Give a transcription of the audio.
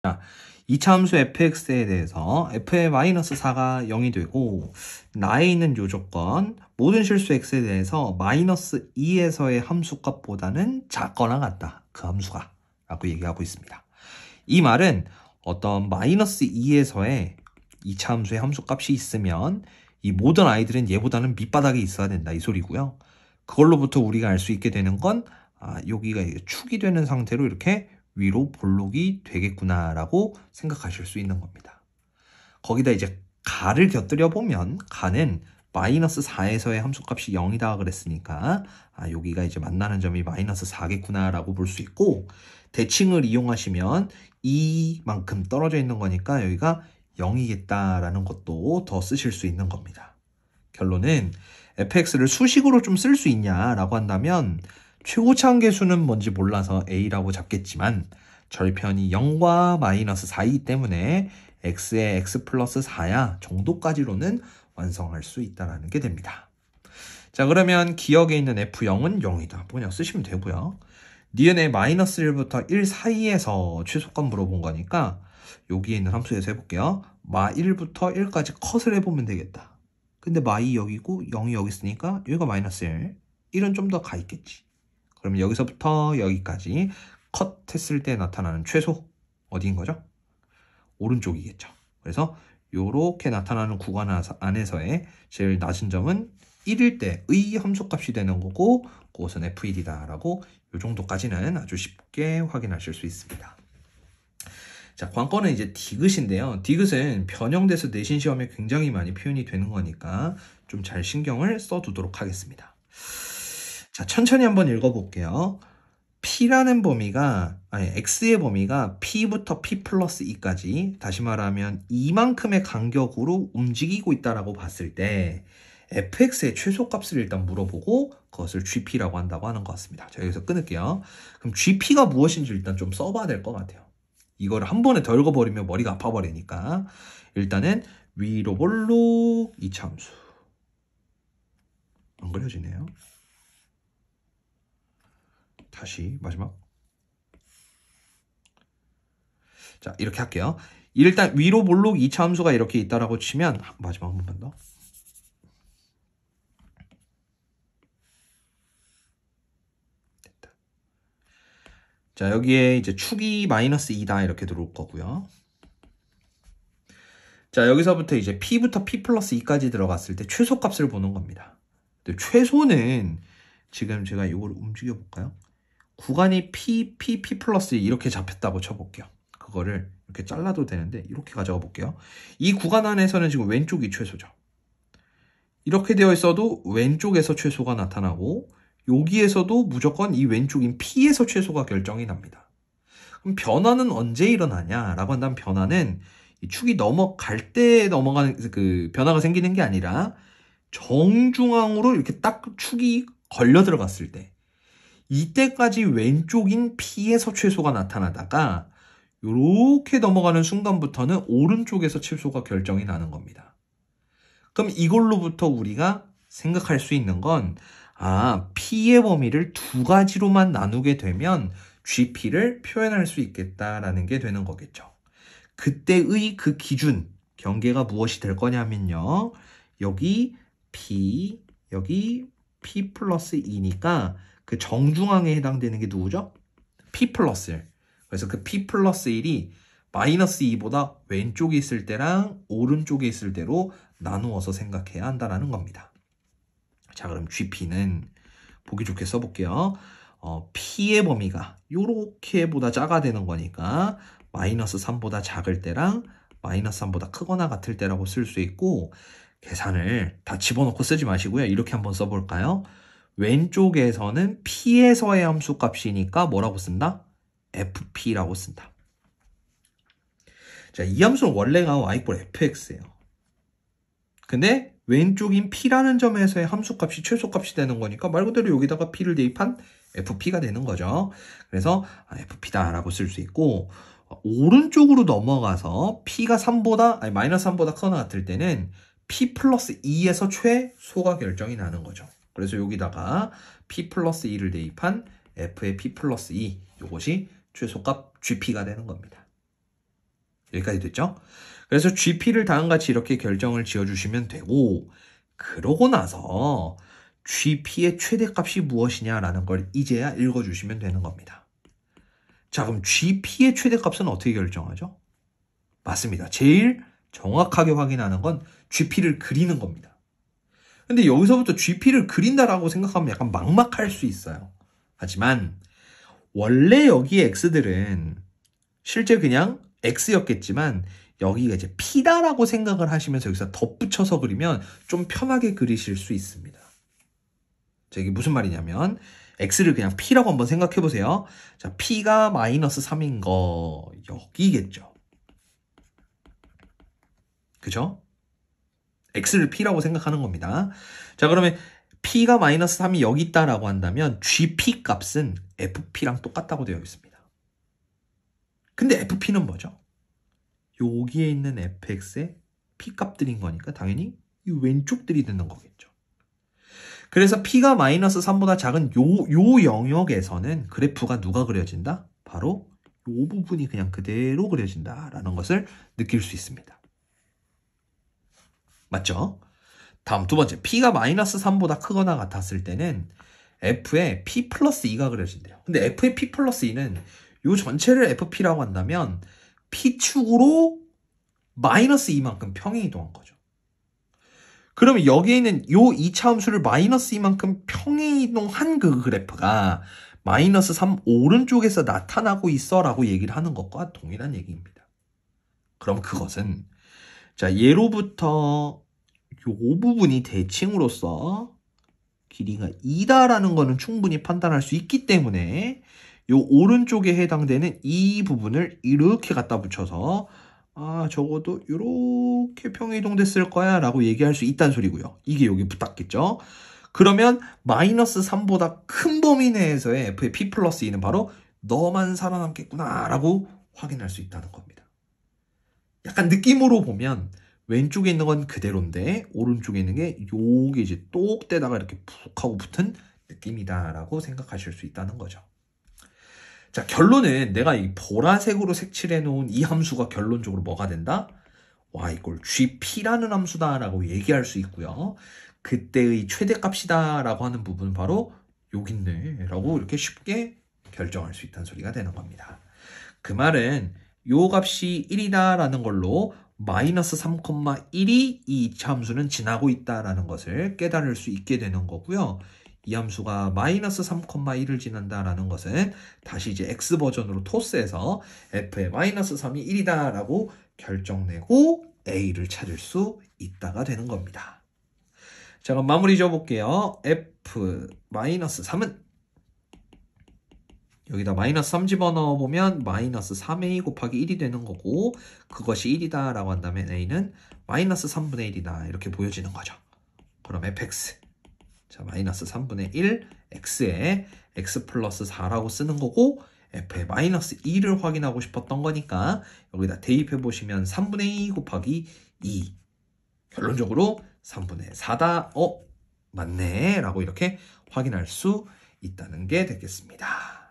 자, 이차 함수 fx에 대해서 f의 마이너스 4가 0이 되고 나에 있는 요 조건 모든 실수 x에 대해서 마이너스 2에서의 함수값보다는 작거나 같다. 그 함수가 라고 얘기하고 있습니다. 이 말은 어떤 마이너스 2에서의 2차 함수의 함수값이 있으면 이 모든 아이들은 얘보다는 밑바닥에 있어야 된다. 이 소리고요. 그걸로부터 우리가 알 수 있게 되는 건 여기가 축이 되는 상태로 이렇게 위로 볼록이 되겠구나 라고 생각하실 수 있는 겁니다. 거기다 이제 가를 곁들여 보면 가는 마이너스 4에서의 함수값이 0이다 그랬으니까 여기가 이제 만나는 점이 마이너스 4겠구나 라고 볼 수 있고, 대칭을 이용하시면 이만큼 떨어져 있는 거니까 여기가 0이겠다라는 것도 더 쓰실 수 있는 겁니다. 결론은 fx를 수식으로 좀 쓸 수 있냐라고 한다면 최고차항계수는 뭔지 몰라서 a라고 잡겠지만 절편이 0과 마이너스 4이기 때문에 x의 x 플러스 4야 정도까지로는 완성할 수 있다는 게 됩니다. 자, 그러면 기억에 있는 f0은 0이다. 그냥 쓰시면 되고요. 니은의 마이너스 1부터 1 사이에서 최소값 물어본 거니까 여기에 있는 함수에서 해볼게요. 마 1부터 1까지 컷을 해보면 되겠다. 근데 마2 여기고 0이 여기 있으니까 여기가 마이너스 1, 1은 좀 더 가 있겠지. 그러면 여기서부터 여기까지 컷 했을 때 나타나는 최소 어디인 거죠? 오른쪽이겠죠. 그래서 이렇게 나타나는 구간 안에서의 제일 낮은 점은 1일 때의 함수값이 되는 거고 그것은 f1이다 라고 이 정도까지는 아주 쉽게 확인하실 수 있습니다. 자, 관건은 이제 디귿인데요. 디귿은 변형돼서 내신 시험에 굉장히 많이 표현이 되는 거니까 좀 잘 신경을 써두도록 하겠습니다. 자, 천천히 한번 읽어볼게요. P라는 범위가, X의 범위가 P부터 P 플러스 2까지, 다시 말하면 이만큼의 간격으로 움직이고 있다라고 봤을 때 fx의 최소값을 일단 물어보고 그것을 gp라고 한다고 하는 것 같습니다. 자, 여기서 끊을게요. 그럼 gp가 무엇인지 일단 좀 써봐야 될 것 같아요. 이거를 한 번에 더 읽어버리면 머리가 아파버리니까 일단은 위로 볼록 2차 함수. 안 그려지네요. 다시 마지막. 자, 이렇게 할게요. 일단 위로 볼록 2차 함수가 이렇게 있다라고 치면 마지막 한 번만 더. 됐다. 자, 여기에 이제 축이 마이너스 2다 이렇게 들어올 거고요. 자, 여기서부터 이제 P부터 P 플러스 2까지 들어갔을 때 최소값을 보는 겁니다. 근데 최소는 지금 제가 이걸 움직여 볼까요? 구간이 P 플러스 2 이렇게 잡혔다고 쳐볼게요. 그거를 이렇게 잘라도 되는데 이렇게 가져가 볼게요. 이 구간 안에서는 지금 왼쪽이 최소죠. 이렇게 되어 있어도 왼쪽에서 최소가 나타나고 여기에서도 무조건 이 왼쪽인 P에서 최소가 결정이 납니다. 그럼 변화는 언제 일어나냐라고 한다면 변화는 이 축이 넘어갈 때 넘어가는 그 변화가 생기는 게 아니라 정중앙으로 이렇게 딱 축이 걸려 들어갔을 때 이때까지 왼쪽인 P에서 최소가 나타나다가 이렇게 넘어가는 순간부터는 오른쪽에서 최소가 결정이 나는 겁니다. 그럼 이걸로부터 우리가 생각할 수 있는 건 P의 범위를 두 가지로만 나누게 되면 GP를 표현할 수 있겠다라는 게 되는 거겠죠. 그때의 그 기준 경계가 무엇이 될 거냐면요. 여기 P, 여기 P 플러스 2니까 그 정중앙에 해당되는 게 누구죠? P 플러스 1. 그래서 그 P 플러스 1이 마이너스 2보다 왼쪽에 있을 때랑 오른쪽에 있을 때로 나누어서 생각해야 한다는 겁니다. 자, 그럼 GP는 보기 좋게 써볼게요. P의 범위가 요렇게보다 작아 되는 거니까 마이너스 3보다 작을 때랑 마이너스 3보다 크거나 같을 때라고 쓸 수 있고, 계산을 다 집어넣고 쓰지 마시고요. 이렇게 한번 써볼까요? 왼쪽에서는 P에서의 함수값이니까 뭐라고 쓴다? FP라고 쓴다. 자, 이 함수는 원래가 y=, fx예요. 근데 왼쪽인 P라는 점에서의 함수값이 최소값이 되는 거니까 말 그대로 여기다가 P를 대입한 FP가 되는 거죠. 그래서 FP다라고 쓸 수 있고, 오른쪽으로 넘어가서 P가 3보다, 마이너스 3보다 크거나 같을 때는 P 플러스 2에서 최소가 결정이 나는 거죠. 그래서 여기다가 P 플러스 2를 대입한 F의 P 플러스 2, 이것이 최소값 GP가 되는 겁니다. 여기까지 됐죠? 그래서 GP를 다음과 같이 이렇게 결정을 지어주시면 되고, 그러고 나서 GP의 최대값이 무엇이냐라는 걸 이제야 읽어주시면 되는 겁니다. 자, 그럼 GP의 최대값은 어떻게 결정하죠? 맞습니다. 제일 정확하게 확인하는 건 GP를 그리는 겁니다. 근데 여기서부터 GP를 그린다라고 생각하면 약간 막막할 수 있어요. 하지만 원래 여기의 X들은 실제 그냥 X였겠지만 여기가 이제 P다라고 생각을 하시면서 여기서 덧붙여서 그리면 좀 편하게 그리실 수 있습니다. 자, 이게 무슨 말이냐면 X를 그냥 P라고 한번 생각해 보세요. 자, P가 마이너스 3인 거 여기겠죠. 그죠? X를 P라고 생각하는 겁니다. 자, 그러면 P가 마이너스 3이 여기 있다라고 한다면 GP 값은 FP랑 똑같다고 되어 있습니다. 근데 FP는 뭐죠? 여기에 있는 fx의 p 값들인 거니까 당연히 이 왼쪽들이 되는 거겠죠. 그래서 p가 마이너스 3보다 작은 요 영역에서는 그래프가 누가 그려진다? 바로 요 부분이 그냥 그대로 그려진다라는 것을 느낄 수 있습니다. 맞죠? 다음 두 번째, p가 마이너스 3보다 크거나 같았을 때는 f의 p 플러스 2가 그려진대요. 근데 f의 p 플러스 2는 요 전체를 fp라고 한다면 p축으로 마이너스 2만큼 평행이동한 거죠. 그러면 여기에 있는 요 2차 함수를 마이너스 2만큼 평행이동한 그 그래프가 마이너스 3 오른쪽에서 나타나고 있어 라고 얘기를 하는 것과 동일한 얘기입니다. 그럼 그것은 자, 예로부터 요 부분이 대칭으로서 길이가 2다라는 거는 충분히 판단할 수 있기 때문에 요 오른쪽에 해당되는 이 부분을 이렇게 갖다 붙여서 적어도 이렇게 평행이동됐을 거야 라고 얘기할 수 있다는 소리고요. 이게 여기 붙었겠죠. 그러면 마이너스 3보다 큰 범위 내에서의 f의 p 플러스 2는 바로 너만 살아남겠구나 라고 확인할 수 있다는 겁니다. 약간 느낌으로 보면 왼쪽에 있는 건 그대로인데 오른쪽에 있는 게 요게 이제 똑대다가 이렇게 푹 하고 붙은 느낌이다 라고 생각하실 수 있다는 거죠. 자, 결론은 내가 이 보라색으로 색칠해 놓은 이 함수가 결론적으로 뭐가 된다? y 이꼴 gp라는 함수다라고 얘기할 수 있고요. 그때의 최대값이다 라고 하는 부분은 바로 여기 있네 라고 이렇게 쉽게 결정할 수 있다는 소리가 되는 겁니다. 그 말은 요 값이 1이다 라는 걸로 마이너스 3,1이 이 2차 함수는 지나고 있다라는 것을 깨달을 수 있게 되는 거고요. 이 함수가 마이너스 3,1을 지난다라는 것은 다시 이제 x 버전으로 토스해서 f의 마이너스 3이 1이다 라고 결정내고 a를 찾을 수 있다가 되는 겁니다. 자, 그럼 마무리 지어볼게요. f 마이너스 3은 여기다 마이너스 3 집어넣어보면 마이너스 3a 곱하기 1이 되는 거고 그것이 1이다 라고 한다면 a는 마이너스 3분의 1이다 이렇게 보여지는 거죠. 그럼 fx 자, 마이너스 3분의 1 x에 x 플러스 4라고 쓰는 거고 f의 마이너스 2를 확인하고 싶었던 거니까 여기다 대입해 보시면 3분의 2 곱하기 2 결론적으로 3분의 4다 맞네 라고 이렇게 확인할 수 있다는 게 되겠습니다.